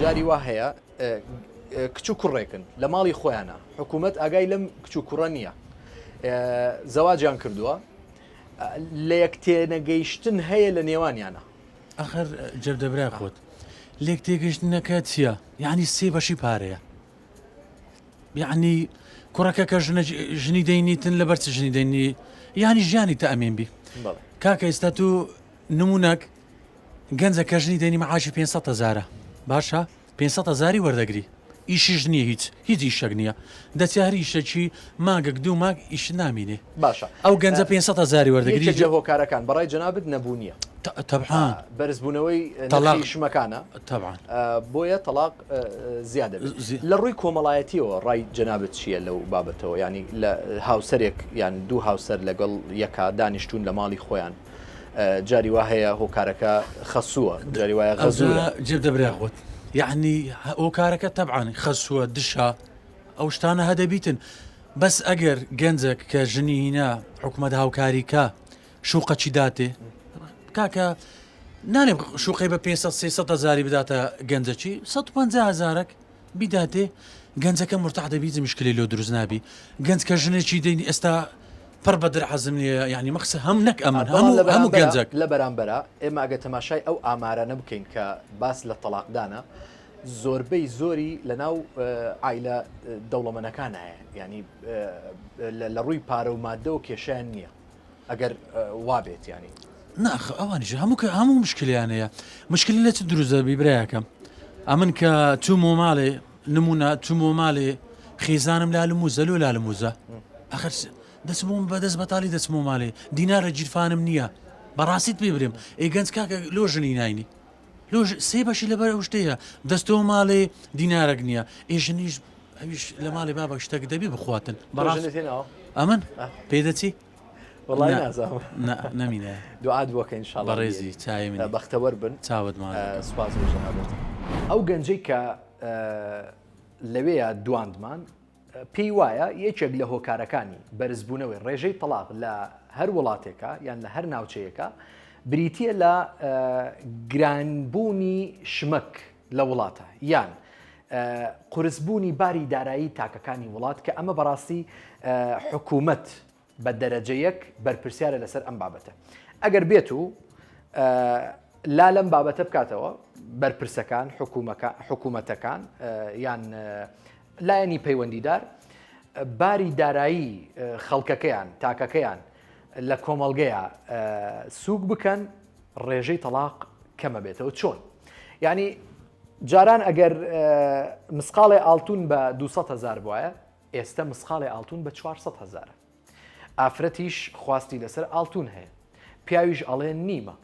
جاری وا هەیە کچ و کوڕێکن لە ماڵی خۆیانە حکوومەت ئاگای لەم کچ و کوڕە نییە زەواجیان کردووە لە یەکتێنەگەیشتن هەیە لە نێوانیانە ئەخر جەردەبرا خۆت لێک تێگەشتنەکە چییە؟ یعنی سێ بەشی پارەیە یعنی کوڕەکە کە ژنی دەینیتن لەبەر چ ژنی دەینی یعنی ژیانی تا ئەمێن بی کاکە ئێستا تو نمونەک گەنجە کە ژنی دەینی مەعاشی 500,000 باشە 500,000 وەردەگری ئیشیش نییە هیچ ئیشەک نییە دەچاری ئیشەکی ماگەک دوو ماگ ئیش نامینێ باشە ئەو گەنجە 500,000 وەردەگری هۆکارەکان بەڕای جەنابەت نەبوونیە طبعا بەرزبوونەوەی تەلاقی شمەکانە طبعا بۆیە تەلاق زیادە لە ڕووی کۆمەڵایەتیەوە ڕای جەنابەت چییە لەو بابەتەوە ینی لە هاوسەرێک یان دوو هاوسەر لەگەڵ یەکا دانیشتون لە ماڵی خۆیان جاری وا هەیە هۆکارەکە خەسووە جاری وایە غەزووە جێبدەبرا خۆت یعنی هۆکارەکە تەبعاانی خەسووە دشە ئەو شتانە هەدەبیتن بەس ئەگەر گەنجێک کە ژنی هینا حکوومەت هاوکاریکە شوقەچی داتێ کاکە نانێ شوقی بە 500-300,000 بداتە گەنجەکی 150,000 بیداتێ گەنجەکە مرتاح دەبی مشکلی لۆ دروست نابی گەنج کە ژنێکی دەینی ئێستا پڕ بەدر حەزم نیە یعنی مەخسە هەم نەک ئەمن هەموو گەنجەک لە بەرامبەرە ئێمە ئەگە تەماشای ئەو ئامارانە بکەین کە باس لە تەلاقدانە زۆربەی زۆری لە ناو عیلە دەوڵەمەنەکان هەیە ینی لە ڕووی پارە و مادە و کێشیان نییە ئەگەر وابێت ینی ناخ ئەوانیش هەموو مشکلیانەیە مشکلی لە چ دروستە بیبرایەکەم ئەمن کە چوومۆ ماڵێ نمونە چوومۆ ماڵێ خێزانم لالموزە لۆ لالموزە ئەخر دەچمۆم بەدەست بەتاڵی دەچمۆ ماڵێ دینارە گیرفانم نییە بەڕاستیت پێ برێم ئەی گەنج کاکە لۆ ژنی ناینی لۆ سێ بەشی لەبەر ئەو شتەیە دەستەوە ماڵێ دینارێک نییە ئێژنیش ئەویش لە ماڵی بابە شتێک دەبی بخواتن ئەمن پێدەچی وڵای نازانم نەمینە دوعات بۆکە ئینشاڵڵا بەڕێزی چای من بەختەوەر بن چاوتمان سوپاس بۆ جەنابەت ئەو گەنجەی کە لەوەیە دواندمان پێی وایە یەکێک لە هۆکارەکانی بەرزبوونەوەی ڕێژەی تەلاق لە هەر وڵاتێکە یان لە هەر ناوچەیەکە بریتیە لە گرانبوونی شمەک لە وڵاتە یان قورسبوونی باری دارایی تاکەکانی وڵات کە ئەمە بەڕاستی حکوومەت بە دەرەجەیەک بەرپرسیارە لەسەر ئەم بابەتە ئەگەر بێت و لا لەم بابەتە بکاتەوە بەرپرسەکان حکوومەتەکان یان لایەنی پەیوەندیدار باری دارایی خەڵکەکەیان تاکەکەیان لە کۆمەڵگەیە سووک بکەن ڕێژەی تەلاق کەمە بێتەوە چۆن ینی جاران ئەگەر مسقاڵی ئاڵتون بە 200,000 بواە ئێستا مسقاڵی ئاڵتون بە 400,000 ئافرەتیش خواستی لەسەر ئاڵتون هەیە پیاویش ئەڵێن نیمە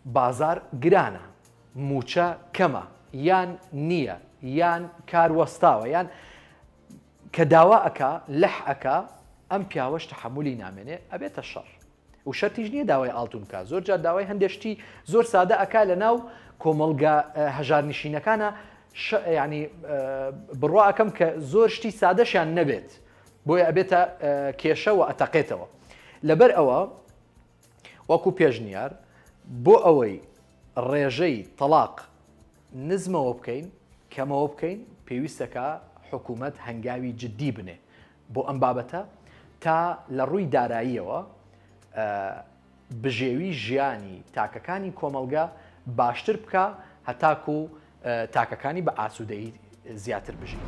بازار گرانە موچە کەمە یان نییە یان کاروەستاوە یان کە داوا ئەکا لەح ئەکا ئەم پیاوەش تەحمولی نامێنێ ئەبێتە شەڕ و شەرتیش نییە داوای ئاڵتون بکە زۆر جار داوای هەندێشتی زۆر سادە ئەکا لە ناو کۆمەڵگە هەژارنشینەکانە ینی بڕوا ئەەکەم کە زۆر شتی سادەشیان نەبێت بۆیە ئەبێتە کێشە و ئەتەقێتەوە لەبەر ئەوە وەکو پێشنیار بۆ ئەوەی ڕێژەی تەلاق نزمەوە بکەین کەمەوە بکەین پێویستەکە حکوومەت هەنگاوی جددی بنێ بۆ ئەم بابەتە تا لە ڕووی داراییەوە بژێوی ژیانی تاکەکانی کۆمەڵگە باشتر بکە هەتاکو تاکەکانی بە ئاسوودەیی زیاتر بژین.